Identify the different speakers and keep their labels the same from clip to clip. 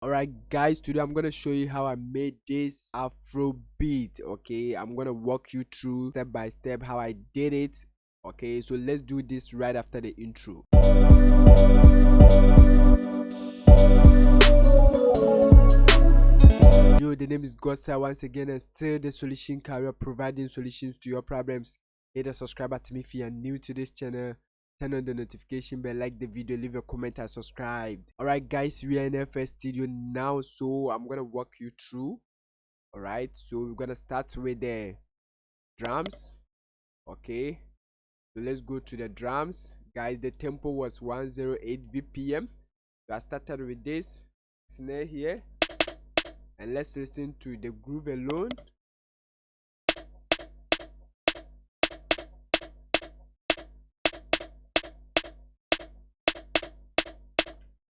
Speaker 1: Alright guys, today I'm gonna show you how I made this afro beat. Okay, I'm gonna walk you through step by step how I did it. Okay, so let's do this right after the intro. Yo, the name is Gosa once again, and still the solution carrier, providing solutions to your problems. Hit the subscribe button if you are new to this channel. Turn on the notification bell, like the video, leave a comment and subscribe. Alright guys, we are in our first studio now, so I'm gonna walk you through. Alright, so we're gonna start with the drums. Okay, so let's go to the drums. Guys, the tempo was 108 bpm. So I started with this snare here, and let's listen to the groove alone.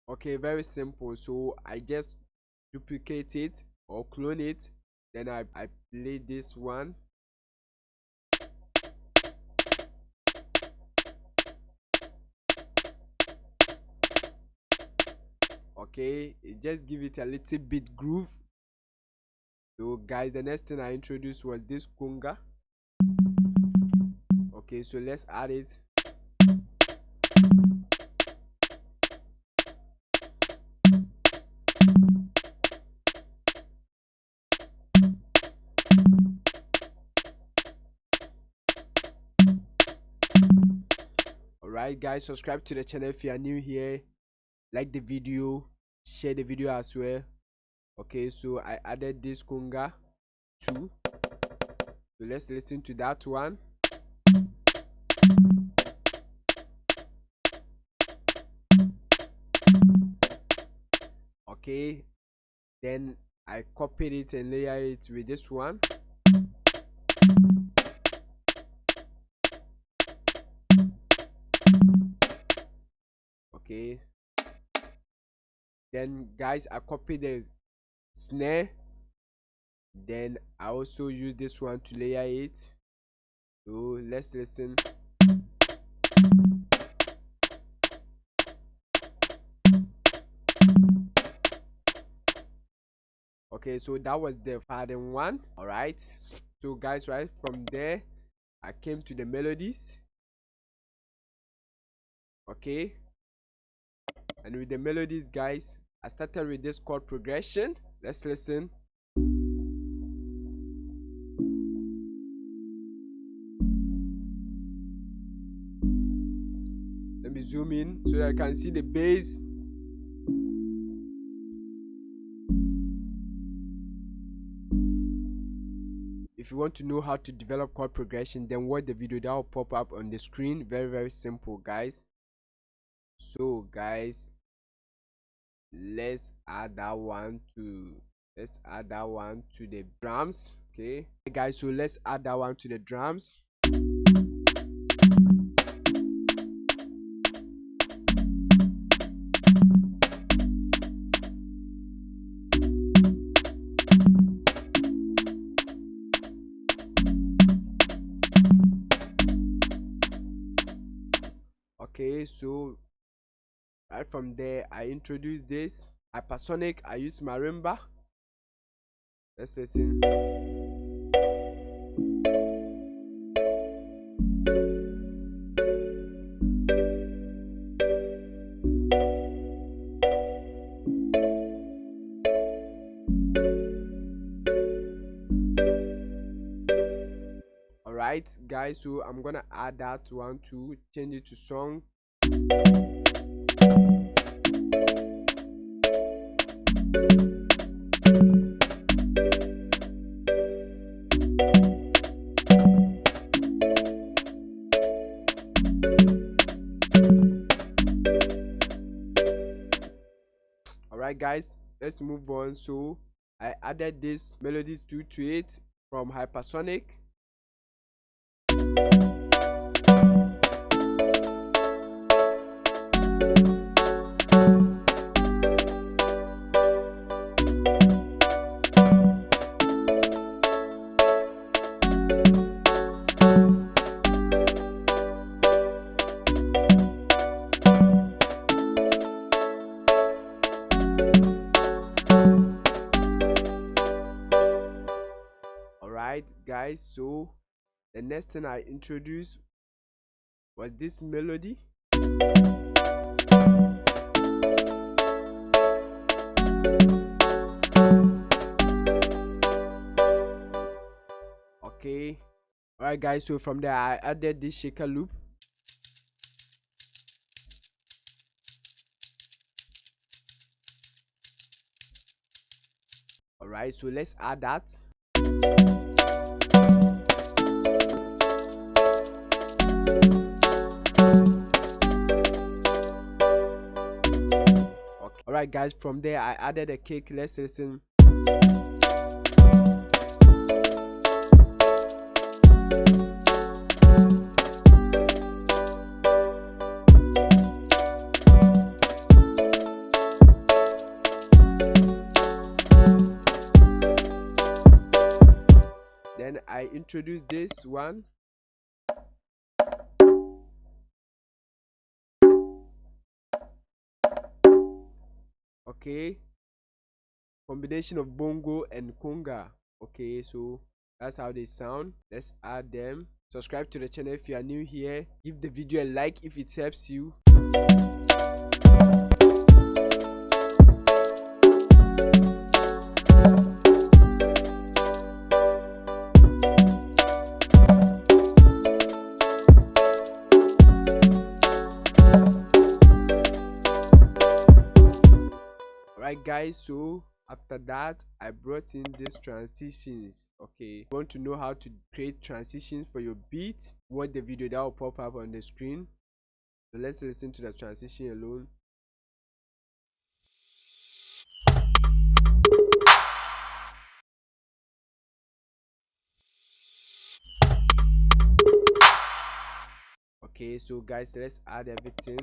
Speaker 1: Okay, very simple. So I just duplicate it or clone it, then I play this one. Okay, just give it a little bit groove. So guys, the next thing I introduced was this conga. Okay, so let's add it. Alright guys, subscribe to the channel if you are new here, like the video, share the video as well. Okay, so I added this conga too, so let's listen to that one. Okay, then I copied it and layer it with this one. Okay, then guys, I copied the snare, then I also use this one to layer it. So let's listen. Okay, so that was the pattern one. All right, so guys, right from there I came to the melodies. Okay, and with the melodies guys, I started with this chord progression. Let's listen. Let me zoom in so that I can see the bass. If you want to know how to develop chord progression, then watch the video that will pop up on the screen. Very simple guys. So guys, let's add that one to the drums. Okay guys, so let's add that one to the drums. Okay, so right from there I introduced this hypersonic. I use marimba. Let's listen. Alright guys, so I'm gonna add that one to change it to song. Alright guys, let's move on. So I added this melodies to it from hypersonic. Alright guys, so the next thing I introduced was this melody. Okay, alright guys, so from there I added this shaker loop. Alright, so let's add that. Okay. Alright guys, from there I added a kick. Let's listen. Then I introduced this one. Okay, combination of bongo and conga. Okay, so that's how they sound. Let's add them. Subscribe to the channel if you are new here. Give the video a like if it helps you. Alright guys, so after that I brought in these transitions. Okay, want to know how to create transitions for your beat? Watch the video that will pop up on the screen. So let's listen to the transition alone. Okay, so guys, let's add everything.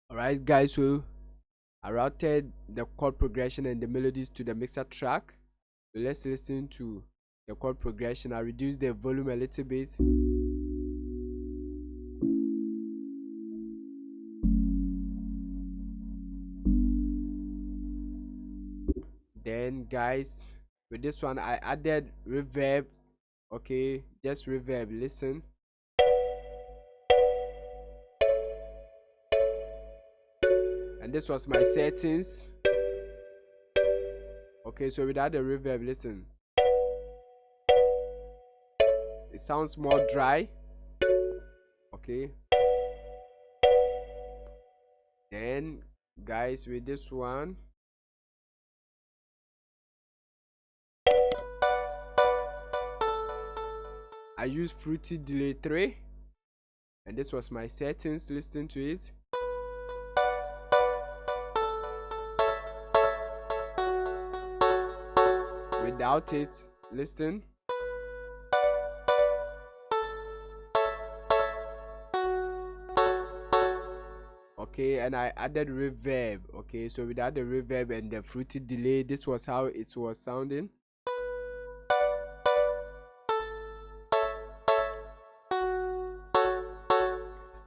Speaker 1: Alright guys, so I routed the chord progression and the melodies to the mixer track. So let's listen to the chord progression. I reduced the volume a little bit. Then guys, with this one I added reverb. Okay, just reverb. Listen. And this was my settings. Okay, so without the reverb, listen, it sounds more dry. Okay, then guys, with this one I used fruity delay 3, and this was my settings. Listen to it. Without it, listen. Okay, and I added reverb. Okay, so without the reverb and the fruity delay, this was how it was sounding.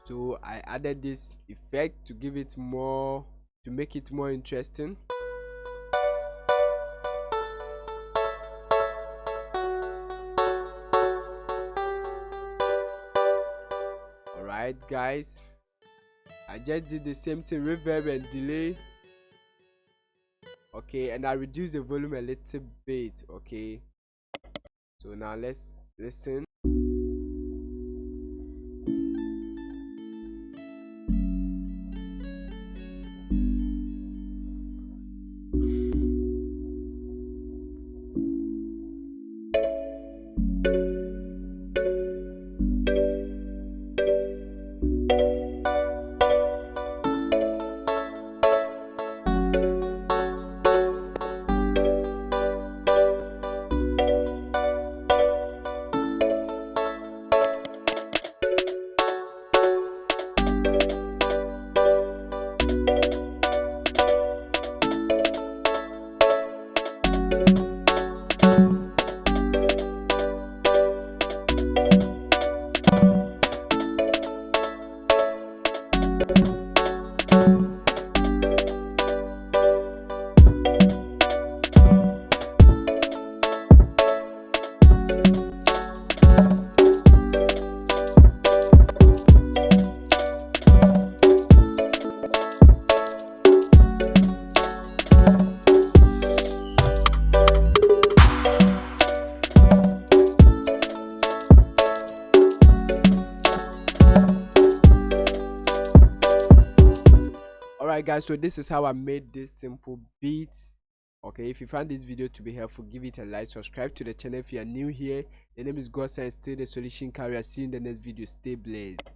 Speaker 1: So I added this effect to give it more, to make it more interesting. Alright guys, I just did the same thing, reverb and delay. Okay, and I reduced the volume a little bit. Okay, so now let's listen. Alright guys, so this is how I made this simple beat. Okay, if you found this video to be helpful, give it a like, subscribe to the channel if you are new here. The name is God and still the solution carrier. See you in the next video. Stay blessed.